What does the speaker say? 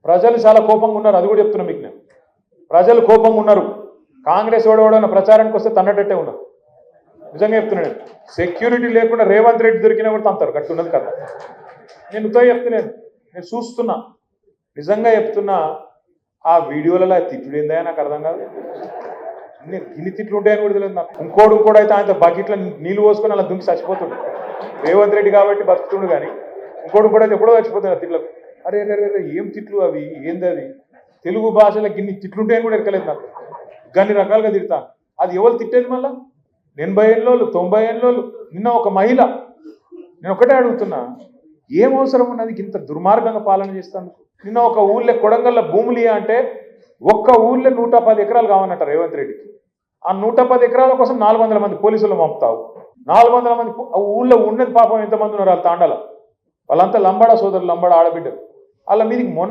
ప్రజలు చాలా కోపంగా ఉన్నారు, అది కూడా చెప్తున్నా మీకు నేను. ప్రజలు కోపంగా ఉన్నారు. కాంగ్రెస్ ఓడవడన్న ప్రచారానికి వస్తే తన్నటట్టే ఉన్నారు. నిజంగా చెప్తున్నాను. సెక్యూరిటీ లేకుండా రేవంత్ రెడ్డి దొరికినా కూడా తంతారు, గట్టున్నది కదా. నేను ఉదయం చెప్తున్నాను, నేను చూస్తున్నా, నిజంగా చెప్తున్నా. ఆ వీడియోలలో తిట్లు ఏందా నాకు అర్థం కాదు. ఇన్ని తిట్లు ఉంటాయని కూడా తెలియదు నాకు. ఇంకోడు కూడా అయితే ఆయన బకెట్లో నీళ్ళు పోసుకొని అలా దుంకి చచ్చిపోతుండు. రేవంత్ రెడ్డి కాబట్టి బతుకుతుండు, కానీ ఇంకోటి కూడా అయితే ఎప్పుడో చచ్చిపోతుంది తిట్లకు. అరే అరే ఏం తిట్లు అవి, ఏంది అది? తెలుగు భాషలో ఇన్ని తిట్లుంటాయని కూడా ఎక్కలేదు నాకు. గన్ని రకాలుగా తిడతాను. అది ఎవరు తిట్టేది మళ్ళా? 80 ఏళ్ళోళ్ళు, 90 ఏళ్ళోళ్ళు. నిన్న ఒక మహిళ, నేను ఒకటే అడుగుతున్నా, ఏం అవసరం ఉన్నది ఇంత దుర్మార్గంగా పాలన చేస్తాను? నిన్న ఒక ఊళ్ళో కొడంగల్లో భూములు అంటే ఒక్క ఊళ్ళో 110 ఎకరాలు కావన్నట్ట రేవంత్ రెడ్డికి. ఆ 110 ఎకరాల కోసం 400 మంది పోలీసులు పంపుతావు. 400 మంది ఊళ్ళో ఉన్నది పాపం ఎంతమంది ఉన్నారు వాళ్ళ తాండాల. వాళ్ళంతా లంబాడా సోదరులు, లంబాడా ఆడబిడ్డలు. వాళ్ళ మీదకి మొన్న